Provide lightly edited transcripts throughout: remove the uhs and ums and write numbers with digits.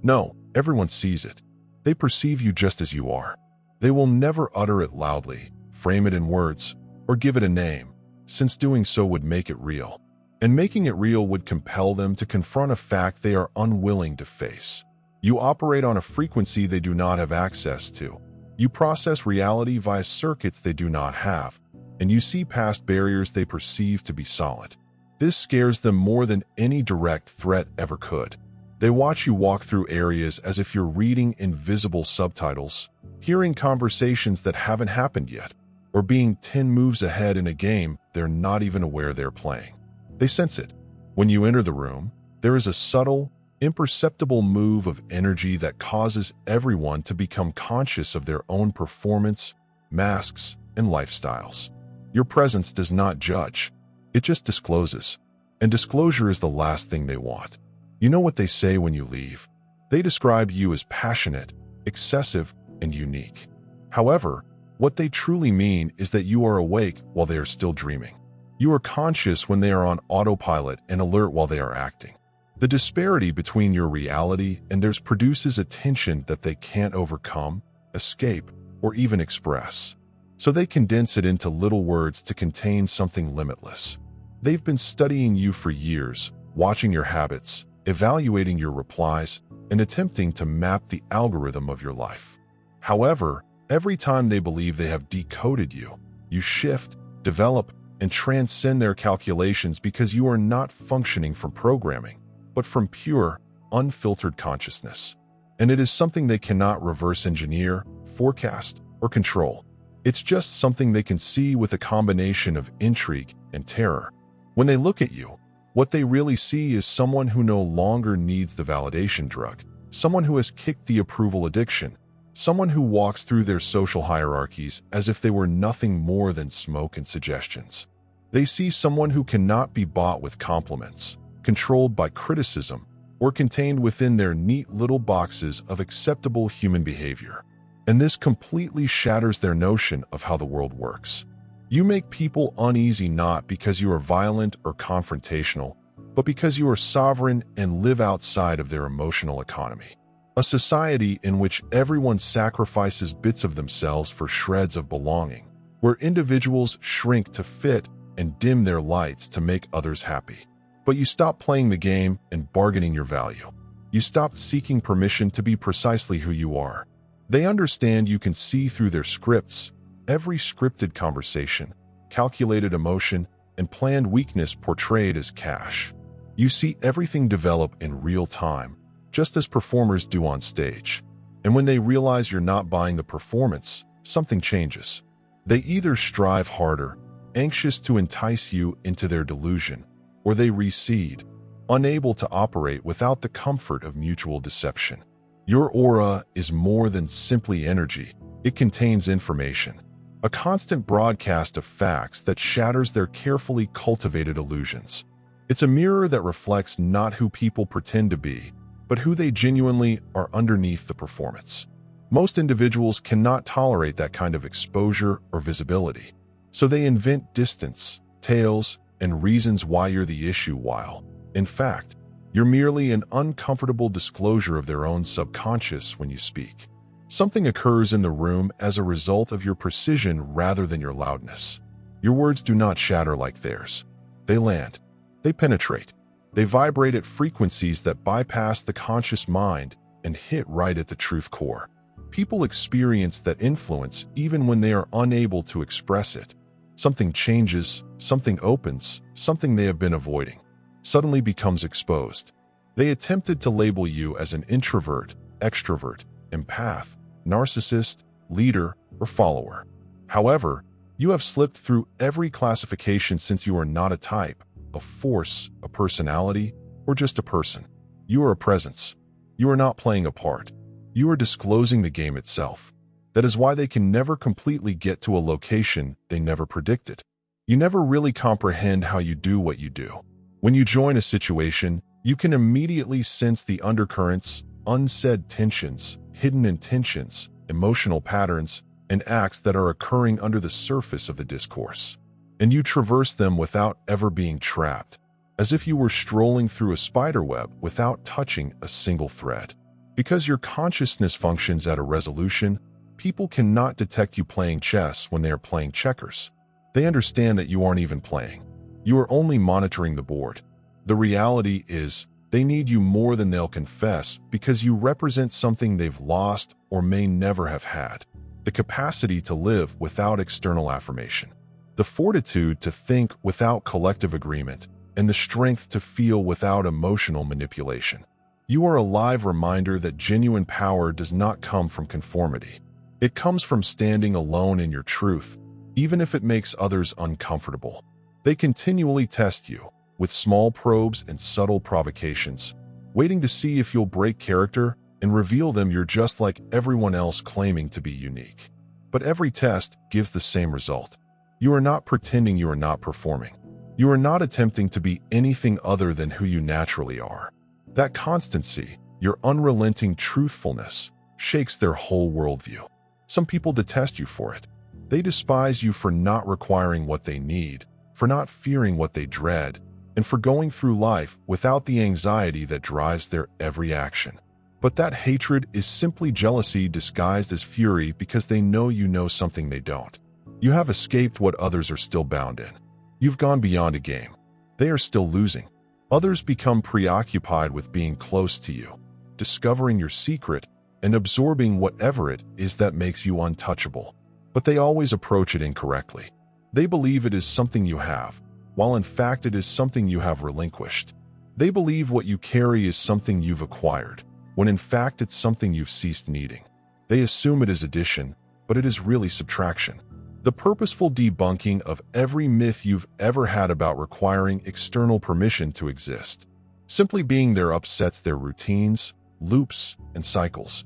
No, everyone sees it. They perceive you just as you are. They will never utter it loudly, frame it in words, or give it a name, since doing so would make it real. And making it real would compel them to confront a fact they are unwilling to face. You operate on a frequency they do not have access to. You process reality via circuits they do not have, and you see past barriers they perceive to be solid. This scares them more than any direct threat ever could. They watch you walk through areas as if you're reading invisible subtitles, hearing conversations that haven't happened yet, or being 10 moves ahead in a game they're not even aware they're playing. They sense it. When you enter the room, there is a subtle, imperceptible move of energy that causes everyone to become conscious of their own performance, masks, and lifestyles. Your presence does not judge. It just discloses. And disclosure is the last thing they want. You know what they say when you leave. They describe you as passionate, excessive, and unique. However, what they truly mean is that you are awake while they are still dreaming. You are conscious when they are on autopilot and alert while they are acting. The disparity between your reality and theirs produces a tension that they can't overcome, escape, or even express. So they condense it into little words to contain something limitless. They've been studying you for years, watching your habits, evaluating your replies, and attempting to map the algorithm of your life. However, every time they believe they have decoded you, you shift, develop, and transcend their calculations because you are not functioning from programming, but from pure, unfiltered consciousness. And it is something they cannot reverse engineer, forecast, or control. It's just something they can see with a combination of intrigue and terror. When they look at you, what they really see is someone who no longer needs the validation drug, someone who has kicked the approval addiction, someone who walks through their social hierarchies as if they were nothing more than smoke and suggestions. They see someone who cannot be bought with compliments, controlled by criticism, or contained within their neat little boxes of acceptable human behavior. And this completely shatters their notion of how the world works. You make people uneasy not because you are violent or confrontational, but because you are sovereign and live outside of their emotional economy. A society in which everyone sacrifices bits of themselves for shreds of belonging, where individuals shrink to fit and dim their lights to make others happy. But you stop playing the game and bargaining your value. You stop seeking permission to be precisely who you are. They understand you can see through their scripts, every scripted conversation, calculated emotion, and planned weakness portrayed as cash. You see everything develop in real time, just as performers do on stage. And when they realize you're not buying the performance, something changes. They either strive harder, anxious to entice you into their delusion, or they recede, unable to operate without the comfort of mutual deception. Your aura is more than simply energy. It contains information, a constant broadcast of facts that shatters their carefully cultivated illusions. It's a mirror that reflects not who people pretend to be, but who they genuinely are underneath the performance. Most individuals cannot tolerate that kind of exposure or visibility, so they invent distance, tales, and reasons why you're the issue while, in fact, you're merely an uncomfortable disclosure of their own subconscious when you speak. Something occurs in the room as a result of your precision rather than your loudness. Your words do not shatter like theirs. They land. They penetrate. They vibrate at frequencies that bypass the conscious mind and hit right at the truth core. People experience that influence even when they are unable to express it. Something changes, something opens, something they have been avoiding suddenly becomes exposed. They attempted to label you as an introvert, extrovert, empath, narcissist, leader, or follower. However, you have slipped through every classification since you are not a type, a force, a personality, or just a person. You are a presence. You are not playing a part. You are disclosing the game itself. That is why they can never completely get to a location they never predicted. You never really comprehend how you do what you do. When you join a situation, you can immediately sense the undercurrents, unsaid tensions, hidden intentions, emotional patterns, and acts that are occurring under the surface of the discourse. And you traverse them without ever being trapped, as if you were strolling through a spiderweb without touching a single thread. Because your consciousness functions at a resolution, people cannot detect you playing chess when they are playing checkers. They understand that you aren't even playing. You are only monitoring the board. The reality is, they need you more than they'll confess because you represent something they've lost or may never have had: the capacity to live without external affirmation, the fortitude to think without collective agreement, and the strength to feel without emotional manipulation. You are a live reminder that genuine power does not come from conformity. It comes from standing alone in your truth, even if it makes others uncomfortable. They continually test you, with small probes and subtle provocations, waiting to see if you'll break character and reveal them you're just like everyone else claiming to be unique. But every test gives the same result. You are not pretending you are not performing. You are not attempting to be anything other than who you naturally are. That constancy, your unrelenting truthfulness, shakes their whole worldview. Some people detest you for it. They despise you for not requiring what they need, for not fearing what they dread, and for going through life without the anxiety that drives their every action. But that hatred is simply jealousy disguised as fury because they know you know something they don't. You have escaped what others are still bound in. You've gone beyond a game. They are still losing. Others become preoccupied with being close to you, discovering your secret, and absorbing whatever it is that makes you untouchable. But they always approach it incorrectly. They believe it is something you have, while in fact it is something you have relinquished. They believe what you carry is something you've acquired, when in fact it's something you've ceased needing. They assume it is addition, but it is really subtraction. The purposeful debunking of every myth you've ever had about requiring external permission to exist. Simply being there upsets their routines, loops, and cycles.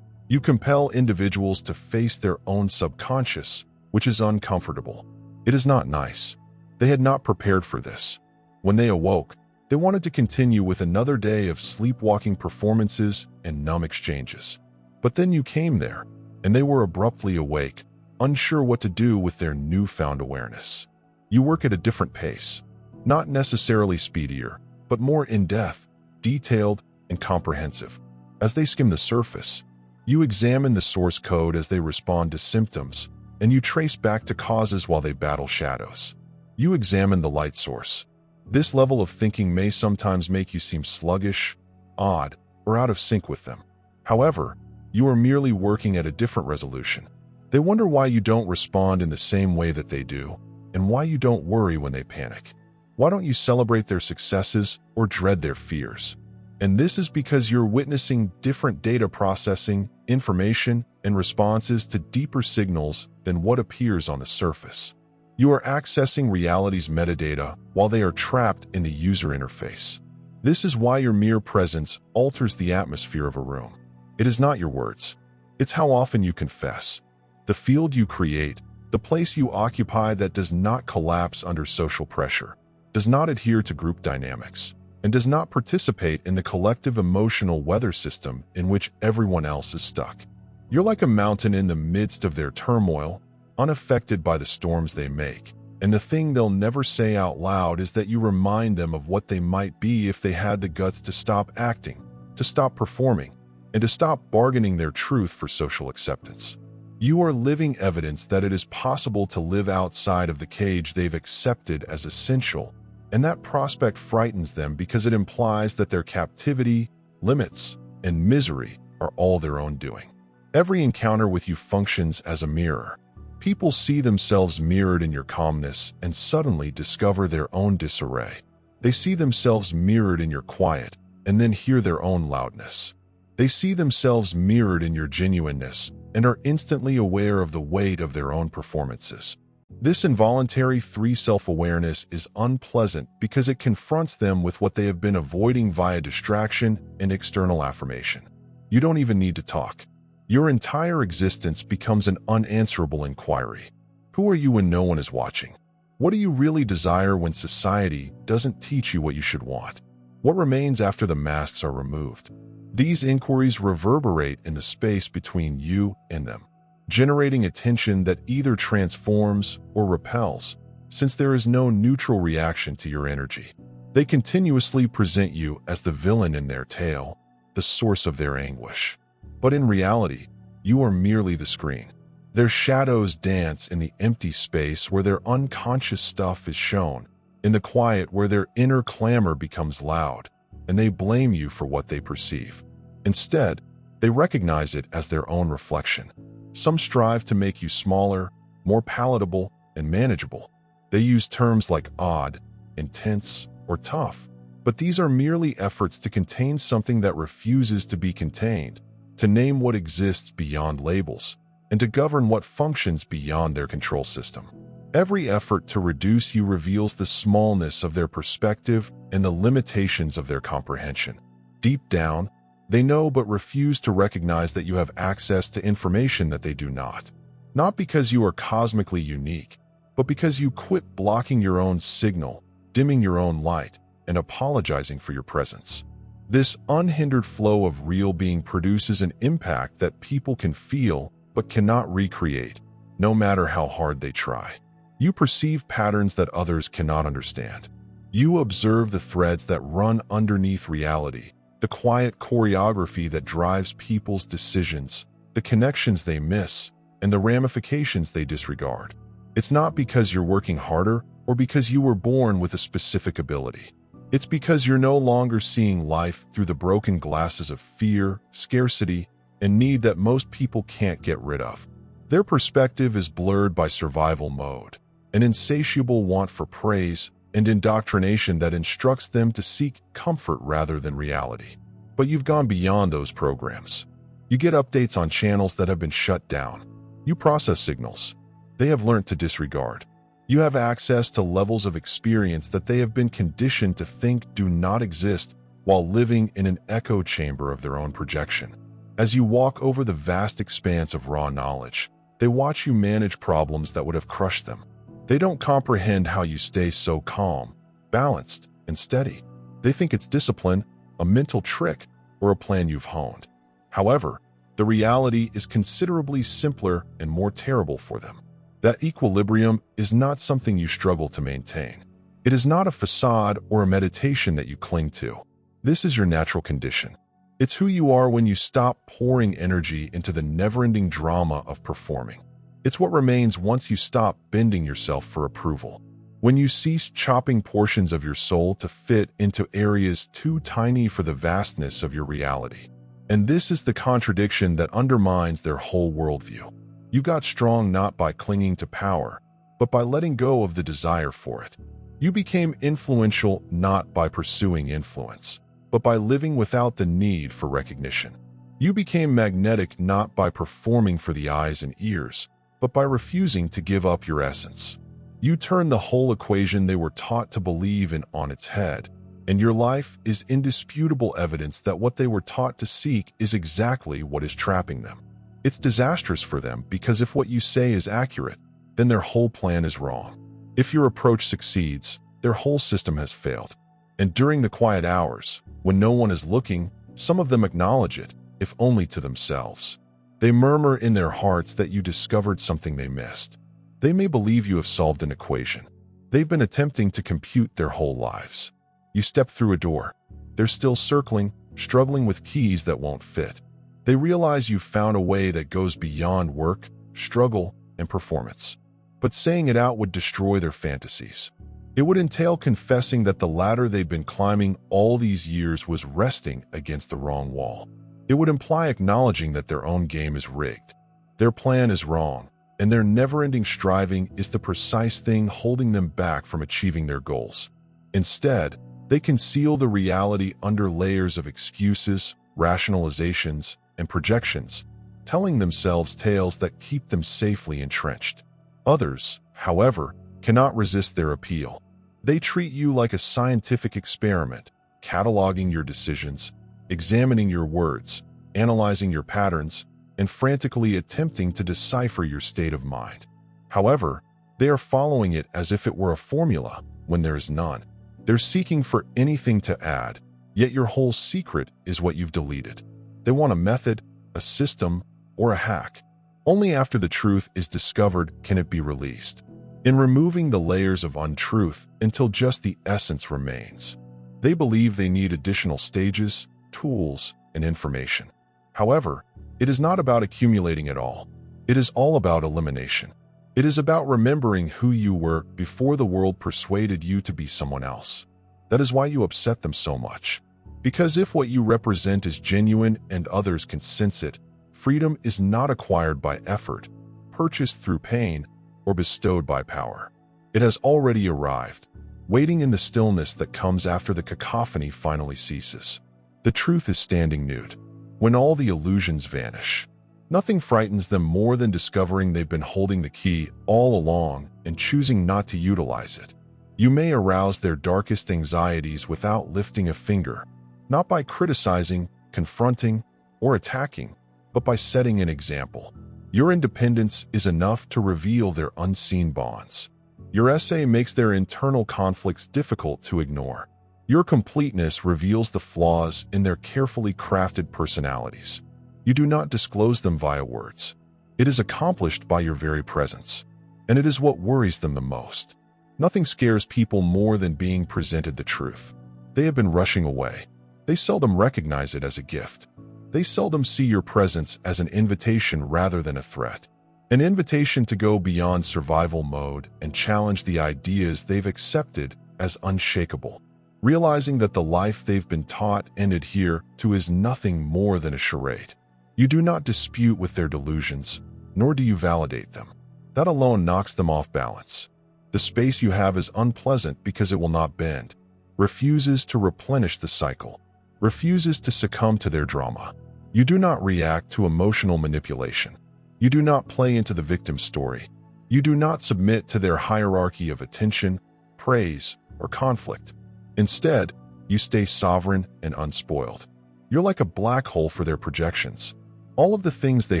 You compel individuals to face their own subconscious, which is uncomfortable. It is not nice. They had not prepared for this. When they awoke, they wanted to continue with another day of sleepwalking performances and numb exchanges. But then you came there, and they were abruptly awake, unsure what to do with their newfound awareness. You work at a different pace, not necessarily speedier, but more in-depth, detailed, and comprehensive. As they skim the surface, you examine the source code as they respond to symptoms, and you trace back to causes while they battle shadows. You examine the light source. This level of thinking may sometimes make you seem sluggish, odd, or out of sync with them. However, you are merely working at a different resolution. They wonder why you don't respond in the same way that they do, and why you don't worry when they panic. Why don't you celebrate their successes or dread their fears? And this is because you're witnessing different data processing, information, and responses to deeper signals than what appears on the surface. You are accessing reality's metadata while they are trapped in the user interface. This is why your mere presence alters the atmosphere of a room. It is not your words. It's how often you confess. The field you create, the place you occupy that does not collapse under social pressure, does not adhere to group dynamics, and does not participate in the collective emotional weather system in which everyone else is stuck. You're like a mountain in the midst of their turmoil, unaffected by the storms they make, and the thing they'll never say out loud is that you remind them of what they might be if they had the guts to stop acting, to stop performing, and to stop bargaining their truth for social acceptance. You are living evidence that it is possible to live outside of the cage they've accepted as essential, and that prospect frightens them because it implies that their captivity, limits, and misery are all their own doing. Every encounter with you functions as a mirror. People see themselves mirrored in your calmness and suddenly discover their own disarray. They see themselves mirrored in your quiet and then hear their own loudness. They see themselves mirrored in your genuineness and are instantly aware of the weight of their own performances. This involuntary self-awareness is unpleasant because it confronts them with what they have been avoiding via distraction and external affirmation. You don't even need to talk. Your entire existence becomes an unanswerable inquiry. Who are you when no one is watching? What do you really desire when society doesn't teach you what you should want? What remains after the masks are removed? These inquiries reverberate in the space between you and them, generating a tension that either transforms or repels, since there is no neutral reaction to your energy. They continuously present you as the villain in their tale, the source of their anguish. But in reality, you are merely the screen. Their shadows dance in the empty space where their unconscious stuff is shown, in the quiet where their inner clamor becomes loud, and they blame you for what they perceive. Instead, they recognize it as their own reflection. Some strive to make you smaller, more palatable, and manageable. They use terms like odd, intense, or tough, but these are merely efforts to contain something that refuses to be contained, to name what exists beyond labels, and to govern what functions beyond their control system. Every effort to reduce you reveals the smallness of their perspective and the limitations of their comprehension. Deep down, they know but refuse to recognize that you have access to information that they do not. Not because you are cosmically unique, but because you quit blocking your own signal, dimming your own light, and apologizing for your presence. This unhindered flow of real being produces an impact that people can feel but cannot recreate, no matter how hard they try. You perceive patterns that others cannot understand. You observe the threads that run underneath reality, the quiet choreography that drives people's decisions, the connections they miss, and the ramifications they disregard. It's not because you're working harder or because you were born with a specific ability. It's because you're no longer seeing life through the broken glasses of fear, scarcity, and need that most people can't get rid of. Their perspective is blurred by survival mode, an insatiable want for praise, and indoctrination that instructs them to seek comfort rather than reality. But you've gone beyond those programs. You get updates on channels that have been shut down. You process signals they have learned to disregard. You have access to levels of experience that they have been conditioned to think do not exist while living in an echo chamber of their own projection. As you walk over the vast expanse of raw knowledge, they watch you manage problems that would have crushed them. They don't comprehend how you stay so calm, balanced, and steady. They think it's discipline, a mental trick, or a plan you've honed. However, the reality is considerably simpler and more terrible for them. That equilibrium is not something you struggle to maintain. It is not a facade or a meditation that you cling to. This is your natural condition. It's who you are when you stop pouring energy into the never-ending drama of performing. It's what remains once you stop bending yourself for approval. When you cease chopping portions of your soul to fit into areas too tiny for the vastness of your reality. And this is the contradiction that undermines their whole worldview. You got strong not by clinging to power, but by letting go of the desire for it. You became influential not by pursuing influence, but by living without the need for recognition. You became magnetic not by performing for the eyes and ears, but by refusing to give up your essence. You turned the whole equation they were taught to believe in on its head, and your life is indisputable evidence that what they were taught to seek is exactly what is trapping them. It's disastrous for them because if what you say is accurate, then their whole plan is wrong. If your approach succeeds, their whole system has failed. And during the quiet hours, when no one is looking, some of them acknowledge it, if only to themselves. They murmur in their hearts that you discovered something they missed. They may believe you have solved an equation. They've been attempting to compute their whole lives. You step through a door. They're still circling, struggling with keys that won't fit. They realize you've found a way that goes beyond work, struggle, and performance. But saying it out would destroy their fantasies. It would entail confessing that the ladder they've been climbing all these years was resting against the wrong wall. It would imply acknowledging that their own game is rigged. Their plan is wrong, and their never-ending striving is the precise thing holding them back from achieving their goals. Instead, they conceal the reality under layers of excuses, rationalizations, and projections, telling themselves tales that keep them safely entrenched. Others, however, cannot resist their appeal. They treat you like a scientific experiment, cataloging your decisions, examining your words, analyzing your patterns, and frantically attempting to decipher your state of mind. However, they are following it as if it were a formula when there is none. They're seeking for anything to add, yet your whole secret is what you've deleted. They want a method, a system, or a hack. Only after the truth is discovered can it be released. In removing the layers of untruth until just the essence remains. They believe they need additional stages, tools, and information. However, It is not about accumulating it all. It is all about elimination. It is about remembering who you were before the world persuaded you to be someone else. That is why you upset them so much. Because if what you represent is genuine and others can sense it, freedom is not acquired by effort, purchased through pain, or bestowed by power. It has already arrived, waiting in the stillness that comes after the cacophony finally ceases. The truth is standing nude. When all the illusions vanish, nothing frightens them more than discovering they've been holding the key all along and choosing not to utilize it. You may arouse their darkest anxieties without lifting a finger, not by criticizing, confronting, or attacking, but by setting an example. Your independence is enough to reveal their unseen bonds. Your essay makes their internal conflicts difficult to ignore. Your completeness reveals the flaws in their carefully crafted personalities. You do not disclose them via words. It is accomplished by your very presence, and it is what worries them the most. Nothing scares people more than being presented the truth. They have been rushing away. They seldom recognize it as a gift. They seldom see your presence as an invitation rather than a threat. An invitation to go beyond survival mode and challenge the ideas they've accepted as unshakable. Realizing that the life they've been taught and adhere to is nothing more than a charade. You do not dispute with their delusions, nor do you validate them. That alone knocks them off balance. The space you have is unpleasant because it will not bend, refuses to replenish the cycle, refuses to succumb to their drama. You do not react to emotional manipulation. You do not play into the victim's story. You do not submit to their hierarchy of attention, praise, or conflict. Instead, you stay sovereign and unspoiled. You're like a black hole for their projections. All of the things they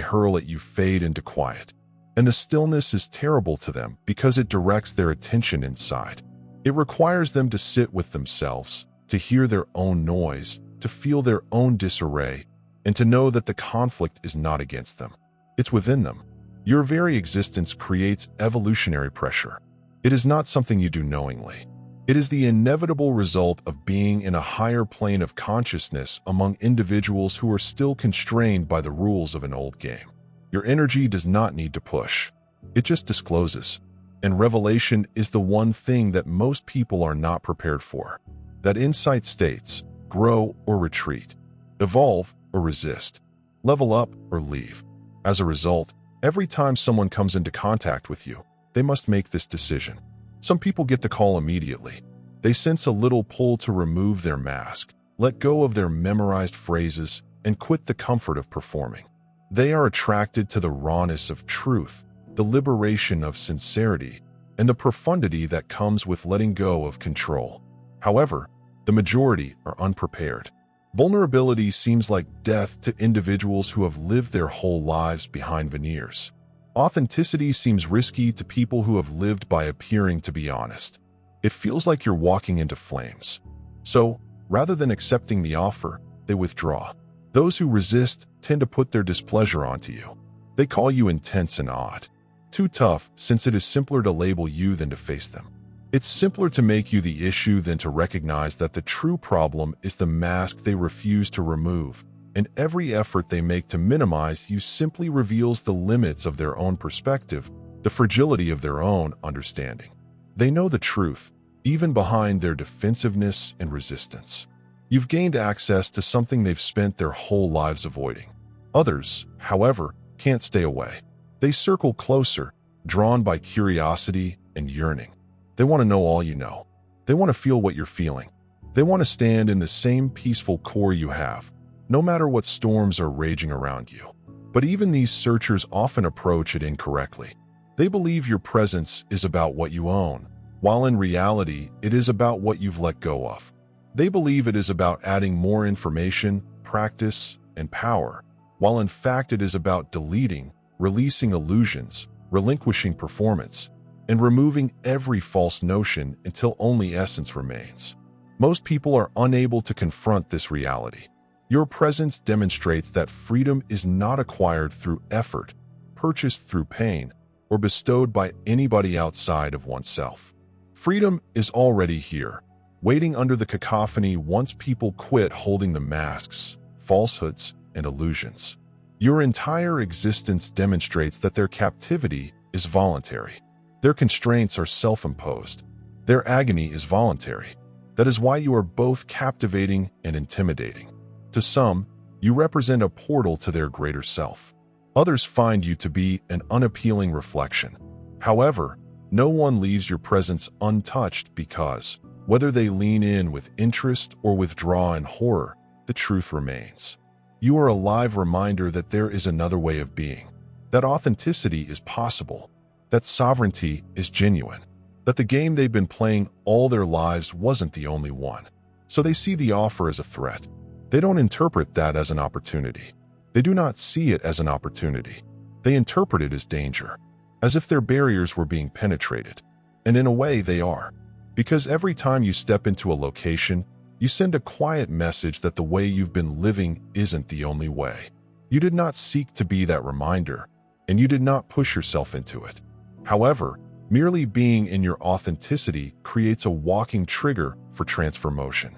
hurl at you fade into quiet, and the stillness is terrible to them because it directs their attention inside. It requires them to sit with themselves, to hear their own noise, to feel their own disarray, and to know that the conflict is not against them. It's within them. Your very existence creates evolutionary pressure. It is not something you do knowingly. It is the inevitable result of being in a higher plane of consciousness among individuals who are still constrained by the rules of an old game. Your energy does not need to push. It just discloses. And revelation is the one thing that most people are not prepared for. That insight states, grow or retreat, evolve or resist, level up or leave. As a result, every time someone comes into contact with you, they must make this decision. Some people get the call immediately. They sense a little pull to remove their mask, let go of their memorized phrases, and quit the comfort of performing. They are attracted to the rawness of truth, the liberation of sincerity, and the profundity that comes with letting go of control. However, the majority are unprepared. Vulnerability seems like death to individuals who have lived their whole lives behind veneers. Authenticity seems risky to people who have lived by appearing to be honest. It feels like you're walking into flames. So, rather than accepting the offer, they withdraw. Those who resist tend to put their displeasure onto you. They call you intense and odd. Too tough, since it is simpler to label you than to face them. It's simpler to make you the issue than to recognize that the true problem is the mask they refuse to remove, and every effort they make to minimize you simply reveals the limits of their own perspective, the fragility of their own understanding. They know the truth, even behind their defensiveness and resistance. You've gained access to something they've spent their whole lives avoiding. Others, however, can't stay away. They circle closer, drawn by curiosity and yearning. They want to know all you know. They want to feel what you're feeling. They want to stand in the same peaceful core you have, no matter what storms are raging around you. But even these searchers often approach it incorrectly. They believe your presence is about what you own, while in reality, it is about what you've let go of. They believe it is about adding more information, practice, and power, while in fact it is about deleting, releasing illusions, relinquishing performance, and removing every false notion until only essence remains. Most people are unable to confront this reality. Your presence demonstrates that freedom is not acquired through effort, purchased through pain, or bestowed by anybody outside of oneself. Freedom is already here, waiting under the cacophony once people quit holding the masks, falsehoods, and illusions. Your entire existence demonstrates that their captivity is voluntary. Their constraints are self-imposed. Their agony is voluntary. That is why you are both captivating and intimidating. To some, you represent a portal to their greater self. Others find you to be an unappealing reflection. However, no one leaves your presence untouched because, whether they lean in with interest or withdraw in horror, the truth remains. You are a live reminder that there is another way of being, that authenticity is possible, that sovereignty is genuine, that the game they've been playing all their lives wasn't the only one. So they see the offer as a threat. They don't interpret that as an opportunity. They do not see it as an opportunity. They interpret it as danger, as if their barriers were being penetrated. And in a way, they are. Because every time you step into a location, you send a quiet message that the way you've been living isn't the only way. You did not seek to be that reminder, and you did not push yourself into it. However, merely being in your authenticity creates a walking trigger for transformation.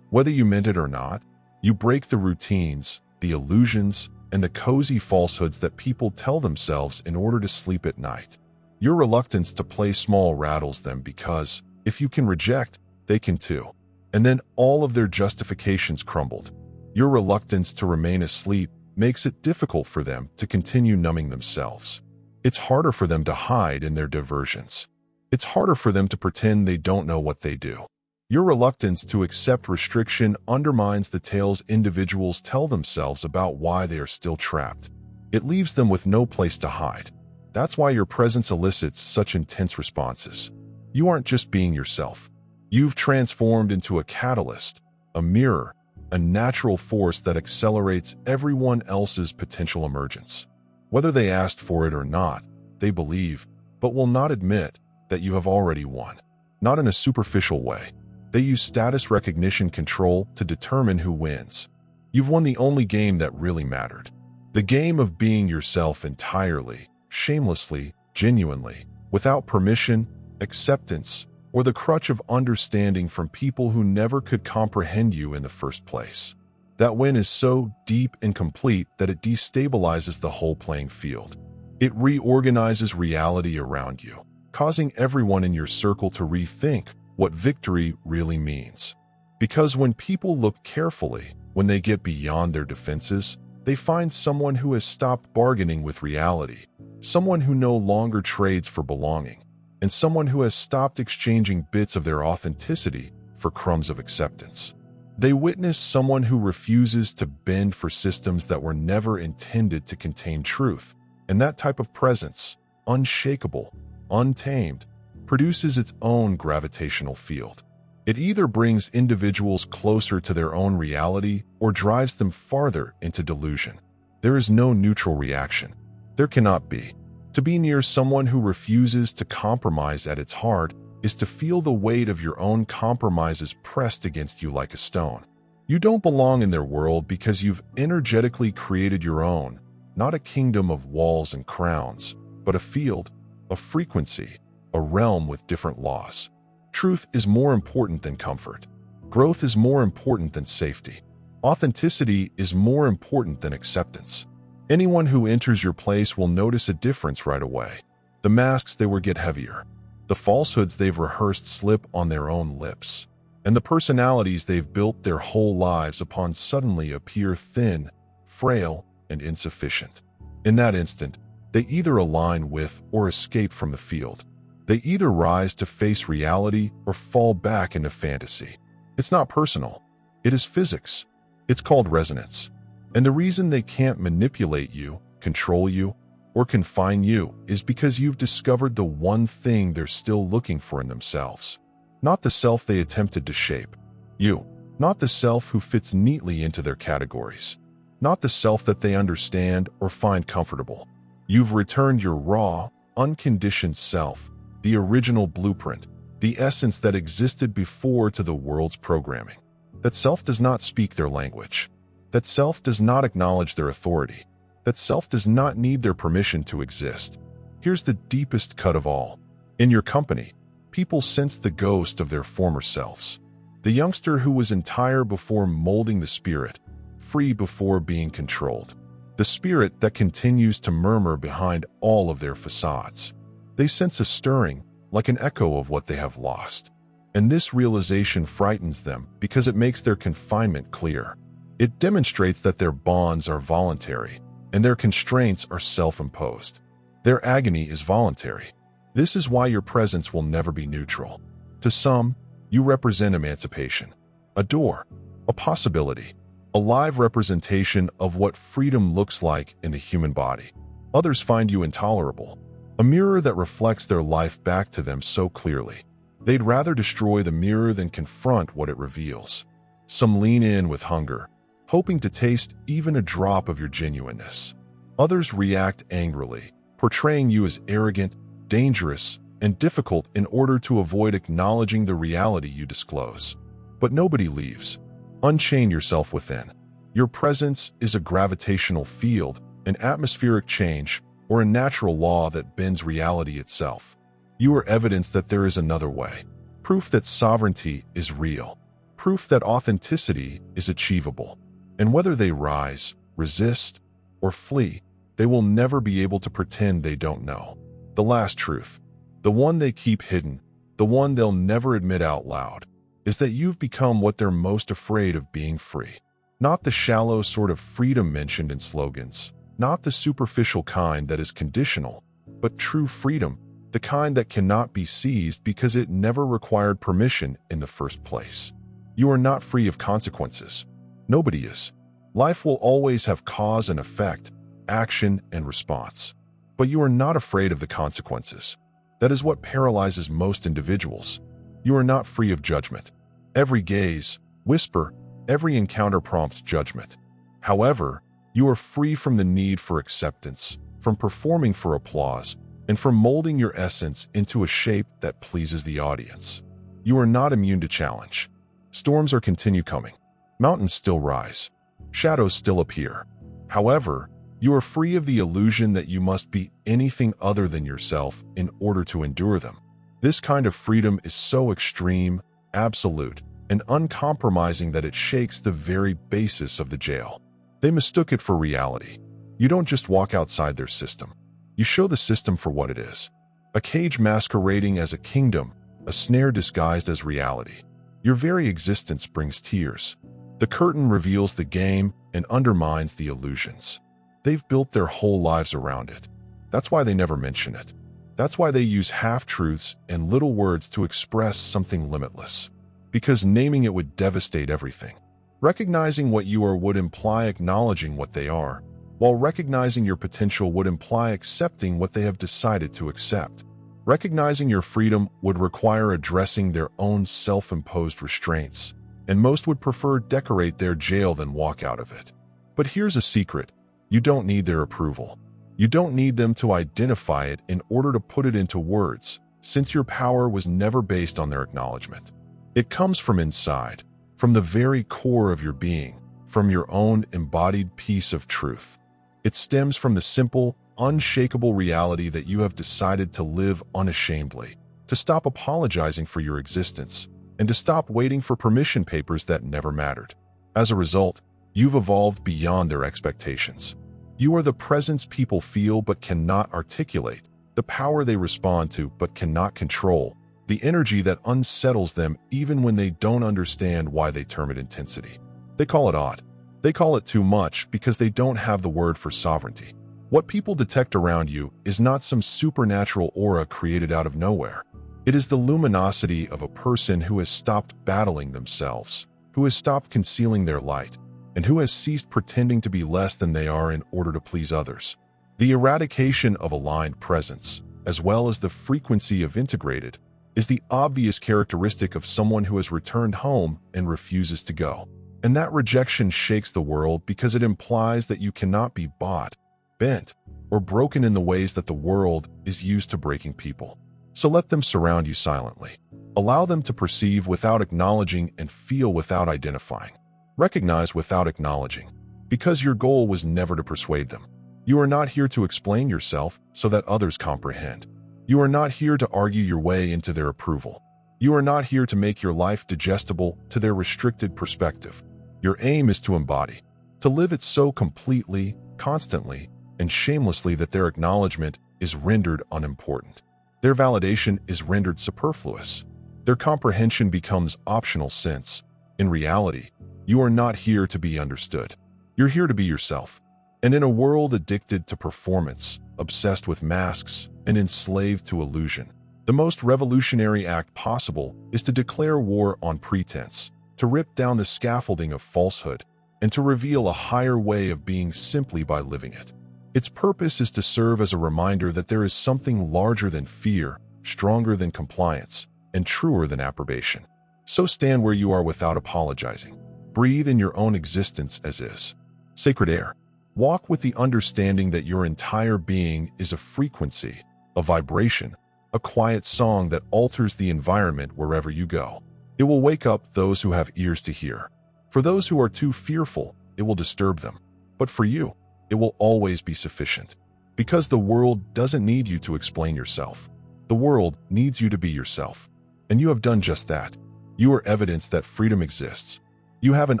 Whether you meant it or not, you break the routines, the illusions, and the cozy falsehoods that people tell themselves in order to sleep at night. Your reluctance to play small rattles them because, if you can reject, they can too. And then all of their justifications crumbled. Your reluctance to remain asleep makes it difficult for them to continue numbing themselves. It's harder for them to hide in their diversions. It's harder for them to pretend they don't know what they do. Your reluctance to accept restriction undermines the tales individuals tell themselves about why they are still trapped. It leaves them with no place to hide. That's why your presence elicits such intense responses. You aren't just being yourself. You've transformed into a catalyst, a mirror, a natural force that accelerates everyone else's potential emergence. Whether they asked for it or not, they believe, but will not admit, that you have already won. Not in a superficial way. They use status recognition control to determine who wins. You've won the only game that really mattered. The game of being yourself entirely, shamelessly, genuinely, without permission, acceptance, or the crutch of understanding from people who never could comprehend you in the first place. That win is so deep and complete that it destabilizes the whole playing field. It reorganizes reality around you, causing everyone in your circle to rethink what victory really means. Because when people look carefully, when they get beyond their defenses, they find someone who has stopped bargaining with reality, someone who no longer trades for belonging, and someone who has stopped exchanging bits of their authenticity for crumbs of acceptance. They witness someone who refuses to bend for systems that were never intended to contain truth, and that type of presence, unshakable, untamed, produces its own gravitational field. It either brings individuals closer to their own reality or drives them farther into delusion. There is no neutral reaction. There cannot be. To be near someone who refuses to compromise at its heart is to feel the weight of your own compromises pressed against you like a stone. You don't belong in their world because you've energetically created your own, not a kingdom of walls and crowns, but a field, a frequency, a realm with different laws. Truth is more important than comfort. Growth is more important than safety. Authenticity is more important than acceptance. Anyone who enters your place will notice a difference right away. The masks they wear get heavier. The falsehoods they've rehearsed slip on their own lips. And the personalities they've built their whole lives upon suddenly appear thin, frail, and insufficient. In that instant, they either align with or escape from the field. They either rise to face reality or fall back into fantasy. It's not personal. It is physics. It's called resonance. And the reason they can't manipulate you, control you, or confine you is because you've discovered the one thing they're still looking for in themselves. Not the self they attempted to shape. You. Not the self who fits neatly into their categories. Not the self that they understand or find comfortable. You've returned your raw, unconditioned self, the original blueprint, the essence that existed before to the world's programming. That self does not speak their language. That self does not acknowledge their authority. That self does not need their permission to exist. Here's the deepest cut of all. In your company, people sense the ghost of their former selves. The youngster who was entire before molding the spirit, free before being controlled. the spirit that continues to murmur behind all of their facades. They sense a stirring, like an echo of what they have lost. And this realization frightens them because it makes their confinement clear. It demonstrates that their bonds are voluntary, and their constraints are self-imposed. Their agony is voluntary. This is why your presence will never be neutral. To some, you represent emancipation, a door, a possibility, a live representation of what freedom looks like in the human body. Others find you intolerable, a mirror that reflects their life back to them so clearly. They'd rather destroy the mirror than confront what it reveals. Some lean in with hunger, hoping to taste even a drop of your genuineness. Others react angrily, portraying you as arrogant, dangerous, and difficult in order to avoid acknowledging the reality you disclose. But nobody leaves. Unchain yourself within. Your presence is a gravitational field, an atmospheric change, or a natural law that bends reality itself. You are evidence that there is another way. Proof that sovereignty is real. Proof that authenticity is achievable. And whether they rise, resist, or flee, they will never be able to pretend they don't know. The last truth, the one they keep hidden, the one they'll never admit out loud, is that you've become what they're most afraid of: being free. Not the shallow sort of freedom mentioned in slogans, not the superficial kind that is conditional, but true freedom, the kind that cannot be seized because it never required permission in the first place. You are not free of consequences. Nobody is. Life will always have cause and effect, action and response. But you are not afraid of the consequences. That is what paralyzes most individuals. You are not free of judgment. Every gaze, whisper, every encounter prompts judgment. However, you are free from the need for acceptance, from performing for applause, and from molding your essence into a shape that pleases the audience. You are not immune to challenge. Storms are continue coming. Mountains still rise. Shadows still appear. However, you are free of the illusion that you must be anything other than yourself in order to endure them. This kind of freedom is so extreme, absolute, and uncompromising that it shakes the very basis of the jail. They mistook it for reality. You don't just walk outside their system. You show the system for what it is. A cage masquerading as a kingdom, a snare disguised as reality. Your very existence brings tears. The curtain reveals the game and undermines the illusions. They've built their whole lives around it. That's why they never mention it. That's why they use half-truths and little words to express something limitless. Because naming it would devastate everything. Recognizing what you are would imply acknowledging what they are, while recognizing your potential would imply accepting what they have decided to accept. Recognizing your freedom would require addressing their own self-imposed restraints, and most would prefer decorate their jail than walk out of it. But here's a secret. You don't need their approval. You don't need them to identify it in order to put it into words, since your power was never based on their acknowledgement. It comes from inside, from the very core of your being, from your own embodied piece of truth. It stems from the simple, unshakable reality that you have decided to live unashamedly, to stop apologizing for your existence, and to stop waiting for permission papers that never mattered. As a result, you've evolved beyond their expectations. You are the presence people feel but cannot articulate, the power they respond to but cannot control, the energy that unsettles them even when they don't understand why they term it intensity. They call it odd. They call it too much because they don't have the word for sovereignty. What people detect around you is not some supernatural aura created out of nowhere. It is the luminosity of a person who has stopped battling themselves, who has stopped concealing their light, and who has ceased pretending to be less than they are in order to please others. The eradication of aligned presence, as well as the frequency of integrated, is the obvious characteristic of someone who has returned home and refuses to go. And that rejection shakes the world because it implies that you cannot be bought, bent, or broken in the ways that the world is used to breaking people. So let them surround you silently. Allow them to perceive without acknowledging and feel without identifying. Recognize without acknowledging, because your goal was never to persuade them. You are not here to explain yourself so that others comprehend. You are not here to argue your way into their approval. You are not here to make your life digestible to their restricted perspective. Your aim is to embody, to live it so completely, constantly and shamelessly that their acknowledgement is rendered unimportant. Their validation is rendered superfluous. Their comprehension becomes optional since, in reality, you are not here to be understood. You're here to be yourself. And in a world addicted to performance, obsessed with masks, and enslaved to illusion, the most revolutionary act possible is to declare war on pretense, to rip down the scaffolding of falsehood, and to reveal a higher way of being simply by living it. Its purpose is to serve as a reminder that there is something larger than fear, stronger than compliance, and truer than approbation. So stand where you are without apologizing. Breathe in your own existence as is. Sacred air. Walk with the understanding that your entire being is a frequency, a vibration, a quiet song that alters the environment wherever you go. It will wake up those who have ears to hear. For those who are too fearful, it will disturb them. But for you, it will always be sufficient. Because the world doesn't need you to explain yourself. The world needs you to be yourself. And you have done just that. You are evidence that freedom exists. You have an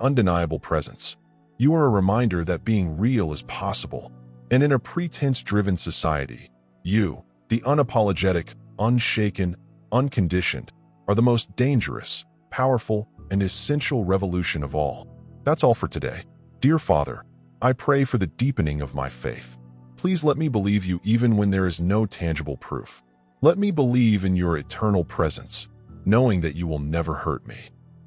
undeniable presence. You are a reminder that being real is possible. And in a pretense-driven society, you, the unapologetic, unshaken, unconditioned, are the most dangerous, powerful, and essential revolution of all. That's all for today. Dear Father, I pray for the deepening of my faith. Please let me believe you even when there is no tangible proof. Let me believe in your eternal presence, knowing that you will never hurt me.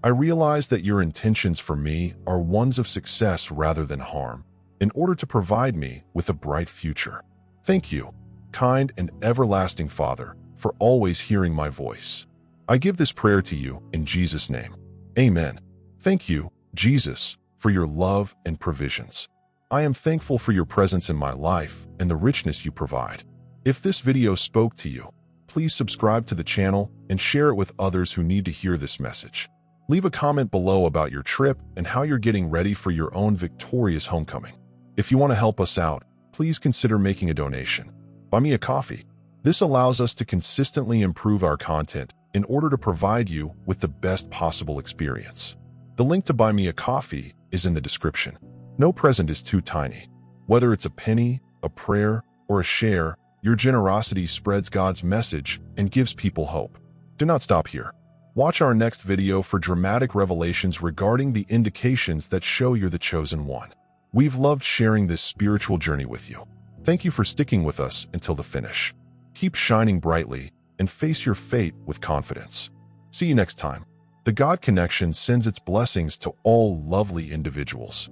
I realize that your intentions for me are ones of success rather than harm, in order to provide me with a bright future. Thank you, kind and everlasting Father, for always hearing my voice. I give this prayer to you in Jesus' name. Amen. Thank you, Jesus, for your love and provisions. I am thankful for your presence in my life and the richness you provide. If this video spoke to you, please subscribe to the channel and share it with others who need to hear this message. Leave a comment below about your trip and how you're getting ready for your own victorious homecoming. If you want to help us out, please consider making a donation. Buy me a coffee. This allows us to consistently improve our content in order to provide you with the best possible experience. The link to buy me a coffee is in the description. No present is too tiny. Whether it's a penny, a prayer, or a share, your generosity spreads God's message and gives people hope. Do not stop here. Watch our next video for dramatic revelations regarding the indications that show you're the chosen one. We've loved sharing this spiritual journey with you. Thank you for sticking with us until the finish. Keep shining brightly and face your fate with confidence. See you next time. The God Connection sends its blessings to all lovely individuals.